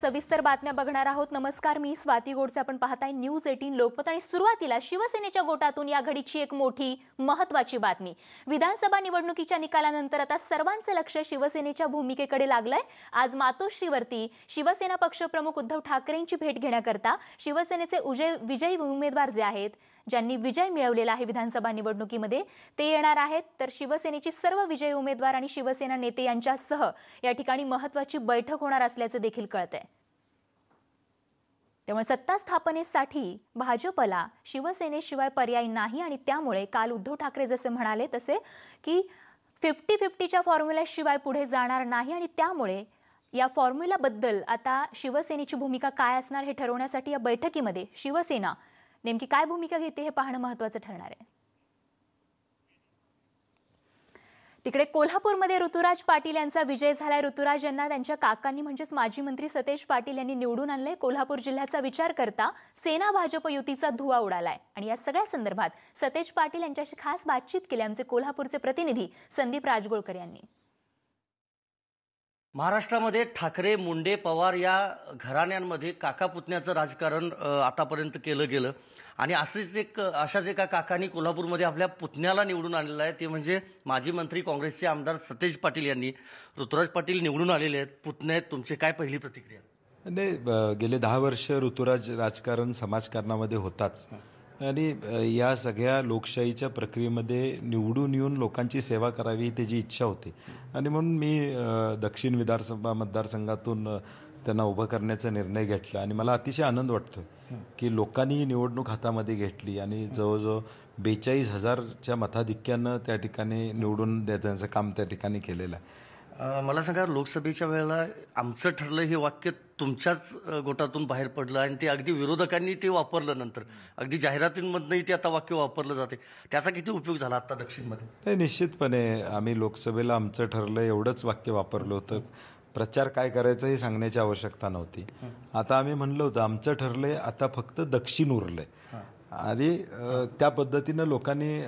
सविस्तर बातम्या बघणार आहोत। नमस्कार, मी स्वाती गोडसे। आपण पाहताय न्यूज 18 लोकमत। आणि सुरुवातीला शिवसेनेच्या गोटातून या घडीची एक मोठी महत्त्वाची बातमी। विधानसभा निवडणुकीच्या निकालानंतर आता सर्वांचे लक्ष शिवसेनेच्या भूमिकेकडे लागलंय। आज मातोश्रीवरती शिवसेना पक्षप्रमुख उद्धव ठाकरेंची भेट घेण्याकरता शिवसेनेचे विजयी उमेदवार जे आहेत, ज्यांनी विजय मिळवलेला आहे विधानसभा निवडणुकीमध्ये, ते येणार आहेत। तर शिवसेनेची सर्व विजयी उमेदवार आणि शिवसेना नेते यांच्यासह या ठिकाणी महत्त्वाची बैठक होणार असल्याचे देखील कळतंय। त्यामुळे सत्ता स्थापनेसाठी भाजपला शिवसेनेशिवाय पर्याय नाही आणि त्यामुळे काल उद्धव ठाकरे जसे म्हणाले तसे की 50-50च्या फॉर्म्युल्याशिवाय पुढे जाणार नाही आणि त्यामुळे या फॉर्म्युलाबद्दल आता शिवसेनेची भूमिका काय असणार हे ठरवण्यासाठी या बैठकीमध्ये शिवसेना नेमकी काय भूमिका घेते हे पाहणं महत्त्वाचं ठरणार आहे। तिकडे कोल्हापूरमध्ये ऋतुराज पाटील यांचा विजय झालाय। ऋतुराज यांना त्यांच्या काकांनी म्हणजेच माजी मंत्री सतेज पाटील यांनी निवडून आणले। कोल्हापूर जिल्ह्याचा विचार करता सेना भाजप युतीचा धुवा उडालाय आणि या सगळ्या संदर्भात सतेज पाटील यांच्याशी खास बातचीत केली आमचे कोल्हापूरचे प्रतिनिधी संदीप राजगोळकर यांनी। महाराष्ट्रामध्ये ठाकरे, मुंडे, पवार या घराण्यांमध्ये काका पुतण्याचं राजकारण आतापर्यंत केलं गेलं आणि अशाच एका काकांनी कोल्हापूरमध्ये आपल्या पुतण्याला निवडून आणलेलं आहे। ते म्हणजे माजी मंत्री काँग्रेसचे आमदार सतेज पाटील यांनी। ऋतुराज पाटील निवडून आलेले आहेत, पुतणे आहेत, तुमची काय पहिली प्रतिक्रिया? नाही, गेले 10 वर्ष ऋतुराज राजकारण समाजकारणामध्ये होताच आणि या सगळ्या लोकशाहीच्या प्रक्रियेमध्ये निवडून येऊन लोकांची सेवा करावी ही त्याची इच्छा होती आणि म्हणून मी दक्षिण विधानसभा मतदारसंघातून त्यांना उभं करण्याचा निर्णय घेतला आणि मला अतिशय आनंद वाटतो की लोकांनी निवडणूक हातामध्ये घेतली आणि जवळजवळ 42,000च्या मताधिक्यानं त्या ठिकाणी निवडून द्यायचं काम त्या ठिकाणी केलेलं आहे। मला सांगा, लोकसभेच्या वेळेला आमचं ठरलं हे वाक्य तुमच्याच गोटातून बाहेर पडलं आणि ते अगदी विरोधकांनी ते वापरलं, नंतर अगदी जाहिरातींमधनंही ते आता वाक्य वापरलं जाते, त्याचा किती उपयोग झाला आता दक्षिणमध्ये? नाही, निश्चितपणे आम्ही लोकसभेला आमचं ठरलं एवढंच वाक्य वापरलं होतं। प्रचार काय करायचं हे सांगण्याची आवश्यकता नव्हती। आता आम्ही म्हणलं होतं आमचं ठरलंय, आता फक्त दक्षिण उरलंय आणि त्या पद्धतीनं लोकांनी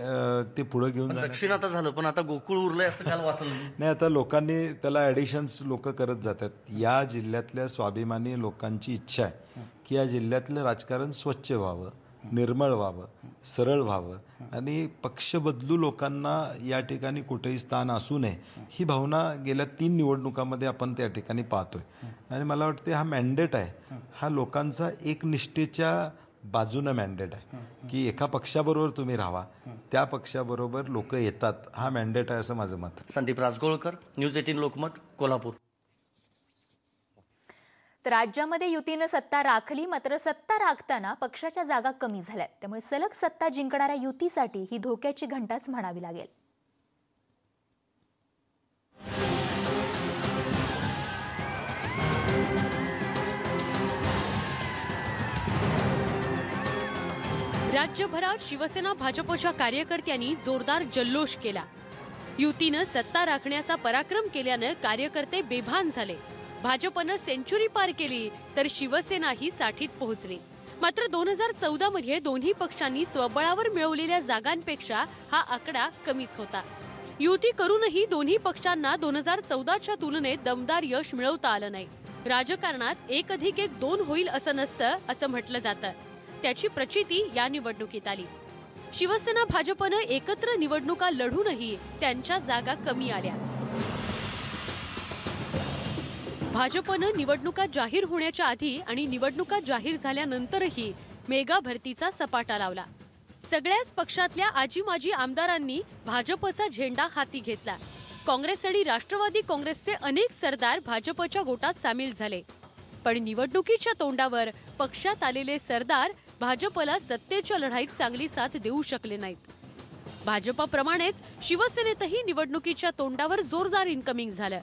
ते पुढे घेऊन दक्षिण आता झालं, पण आता गोकुळ उरलंय असं काल वाचलं नाही। आता लोकांनी त्याला ॲडिशन्स लोक करत जातात। या जिल्ह्यातल्या स्वाभिमानी लोकांची इच्छा आहे की या जिल्ह्यातलं राजकारण स्वच्छ व्हावं, निर्मळ व्हावं, सरळ व्हावं आणि पक्ष बदलू लोकांना या ठिकाणी कुठेही स्थान असू नये ही भावना गेल्या 3 निवडणुकांमध्ये आपण त्या ठिकाणी पाहतोय आणि मला वाटते हा मॅन्डेट आहे, हा लोकांचा एकनिष्ठेच्या बाजूनं मॅन्डेट आहे की एका पक्षाबरोबर तुम्ही राहा, त्या पक्षाबरोबर लोक येतात, हा मॅन्डेट आहे असं माझं मत। संदीप राजगोळकर, न्यूज 18 लोकमत, कोल्हापूर। तर राज्यामध्ये युतीनं सत्ता राखली, मात्र सत्ता राखताना पक्षाच्या जागा कमी झाल्या, त्यामुळे सलग सत्ता जिंकणाऱ्या युतीसाठी ही धोक्याची घंटाच म्हणावी लागेल। राज्यभरात शिवसेना भाजपच्या कार्यकर्त्यांनी जोरदार जल्लोष केला। युतीनं सत्ता राखण्याचा पराक्रम केल्यानं कार्यकर्ते बेभान झाले। भाजपनं सेंचुरी पार केली तर शिवसेनाही 60त पोहोचली। मात्र 2014 मध्ये दोन्ही पक्षांनी स्वबळावर मिळवलेल्या जागांपेक्षा हा आकडा कमीच होता। युती करूनही दोन्ही पक्षांना 2014च्या तुलनेत दमदार यश मिळवता आलं नाही। राजकारणात 1+1=2 होईल असं नसतं असं म्हटलं जातं, त्याची प्रचिती या निवडणुकीत आली। शिवसेना भाजपनं एकत्र निवडणुका लढूनही त्यांच्या जागा कमी आल्या। भाजपनं निवडणुका जाहीर होण्याच्या आधी आणि निवडणुका जाहीर झाल्यानंतरही मेगा भरतीचा सपाटा लावला। सगळ्याच पक्षातल्या आजी-माजी आमदारांनी भाजपचा झेंडा हाती घेतला। काँग्रेस आणि राष्ट्रवादी काँग्रेसचे अनेक सरदार भाजपच्या गोटात सामील झाले, पण निवडणुकीच्या तोंडावर पक्षात आलेले सरदार भाजपला सत्तेच्या लढाईत चांगली साथ देऊ शकले नाहीत। भाजपप्रमाणेच शिवसेनेतही निवडणुकीच्या तोंडावर जोरदार इन्कमिंग झालं,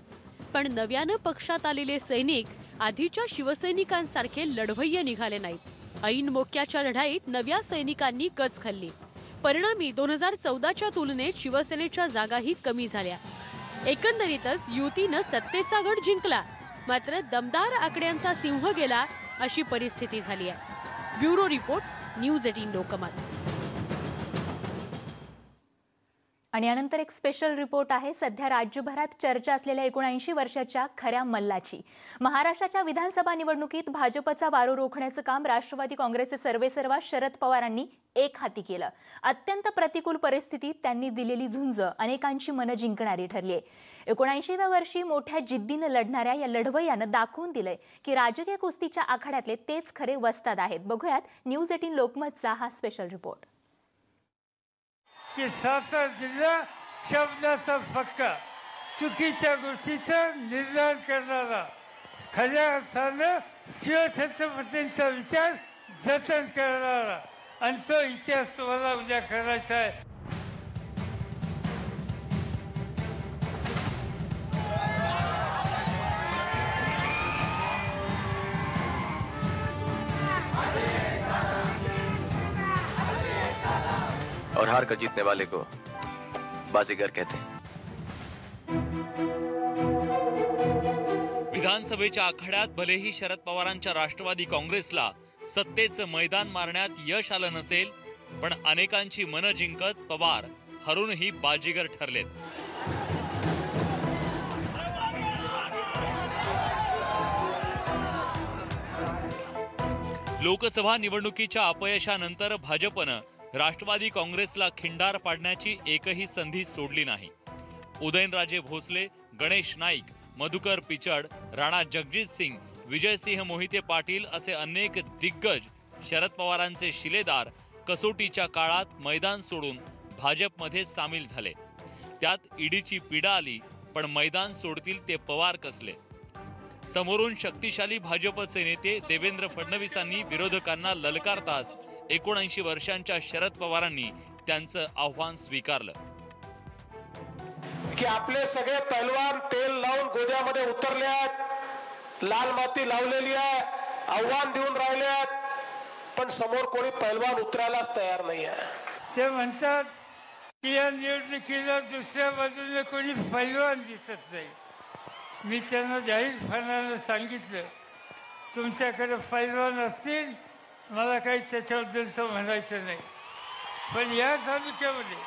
पण नव्यानं पक्षात आलेले सैनिक आधीच्या शिवसैनिकांसारखे लढवय्ये निघाले नाहीत। ऐन मोक्याच्या लढाईत नव्या सैनिकांनी कच खाल्ली। परिणामी 2014च्या तुलनेत शिवसेनेच्या जागाही कमी झाल्या। एकंदरीतच युतीनं सत्तेचा गड जिंकला, मात्र दमदार आकड्यांचा सिंह गेला अशी परिस्थिती झाली आहे। Bureau report, news 18 Lokmat. आणि यानंतर एक स्पेशल रिपोर्ट आहे. सध्या राज्यभरात चर्चा असलेल्या 79 वर्षाच्या खऱ्या मल्लाची. महाराष्ट्राच्या विधानसभा निवडणुकीत भाजपचा वारू रोखण्याचं काम राष्ट्रवादी काँग्रेसचे सर्वेसर्वा शरद पवारांनी एक हाती केलं. अत्यंत प्रतिकूल परिस्थितीत त्यांनी दिलेली झुंज अनेकांची मनं जिंकणारी ठरली आहे. 79व्या वर्षी मोठ्या जिद्दीनं लढणाऱ्या या लढवय्यानं दाखवून दिलंय की राजकीय कुस्तीच्या आखाड्यातले तेच खरे वस्ताद आहेत. बघूयात न्यूज 18 लोकमतचा हा स्पेशल रिपोर्ट. की सातारा जिल्हा शब्दाचा पक्का, चुकीच्या गोष्टीचं निर्धार करणारा, खऱ्या अर्थानं शिवछत्रपतींचा विचार जतन करणारा आणि तो इतिहास तुम्हाला उद्या करायचा आहे. और हार कर जीतने वाले को बाजीगर कहते हैं. विधानसभेच्या आखाड्यात भलेही शरद पवारांच्या राष्ट्रवादी काँग्रेसला सत्तेचं मैदान मारण्यात यश आलं नसेल, पण अनेकांची मनं जिंकत पवार हरूनही बाजीगर ठरलेत. लोकसभा निवडणुकीच्या अपयशानंतर भाजपनं राष्ट्रवादी काँग्रेसला खिंडार पाडण्याची एकही संधी सोडली नाही. उदयनराजे भोसले, गणेश नाईक, मधुकर पिचड, राणा जगजित सिंग, विजयसिंह मोहिते पाटील असे अनेक दिग्गज शरद पवारांचे शिलेदार कसोटीच्या काळात मैदान सोडून भाजपमध्ये सामील झाले. त्यात ईडीची पीडा आली, पण मैदान सोडतील ते पवार कसले. समोरून शक्तिशाली भाजपचे नेते देवेंद्र फडणवीसांनी विरोधकांना ललकारताच 79 वर्षांच्या शरद पवारांनी त्यांचं आव्हान स्वीकारलं. की आपले सगळे पैलवान तेल लावून गोद्यामध्ये उतरले आहेत, लाल माती लावलेली आहे, आव्हान देऊन राहिले आहेत, पण समोर कोणी पैलवान उतरायलाच तयार नाही आहे. ते म्हणतात की या निवडणुकीला दुसऱ्या बाजूने कोणी पैलवान दिसत नाही. मी त्यांना जाहीरपणानं सांगितलं, तुमच्याकडे पैलवान असतील मला काही त्याच्याबद्दलचं म्हणायचं नाही, पण या तालुक्यामध्ये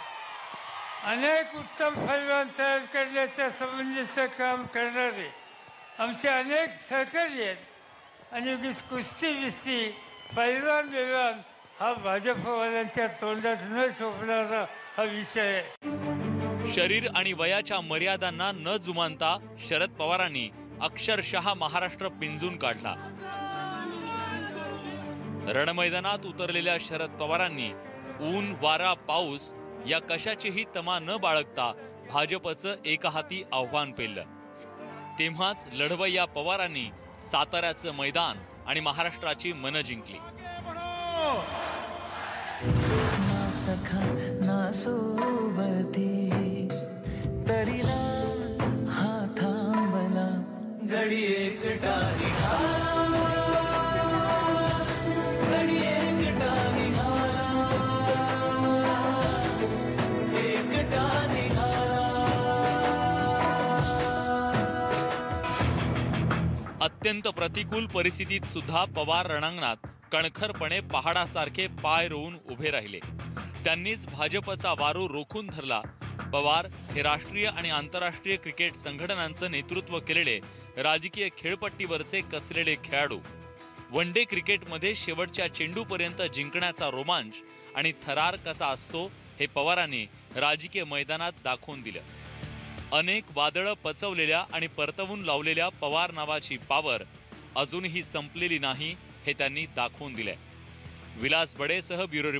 अनेक उत्तम पैलवान तयार करण्याच्या संबंधीचं काम करणारे आमचे अनेक सहकारी आहेत आणि कुस्ती बिस्ती पैलवान बिलवान हा भाजपवाल्यांच्या तोंडात न शोभणारा हा विषय आहे. शरीर आणि वयाच्या मर्यादांना न जुमानता शरद पवारांनी अक्षरशः महाराष्ट्र पिंजून काढला. रणमैदानात उतरलेल्या शरद पवारांनी ऊन, वारा, पाऊस या कशाचीही तमा न बाळगता भाजपचं एकहाती आव्हान पेललं. तेव्हाच लढवय्या पवारांनी साताऱ्याचं मैदान आणि महाराष्ट्राची मनं जिंकली. अत्यंत प्रतिकूल परिस्थितीत सुद्धा पवार रणांगणात कणखरपणे पहाडासारखे पाय रोवून उभे राहिले. त्यांनीच भाजपचा वारू रोखून धरला. पवार हे राष्ट्रीय आणि आंतरराष्ट्रीय क्रिकेट संघटनांचं नेतृत्व केलेले राजकीय खेळपट्टीवरचे कसलेले खेळाडू. वन डे क्रिकेटमध्ये शेवटच्या चेंडूपर्यंत जिंकण्याचा रोमांच आणि थरार कसा असतो हे पवारांनी राजकीय मैदानात दाखवून दिलं. अनेक वादळं पचवलेल्या आणि परतवून लावलेल्या पवार नावाची पावर अजूनही संपलेली नाही हे त्यांनी दाखवून दिलंय. विलास बडेसह ब्युरो रिपोर्ट.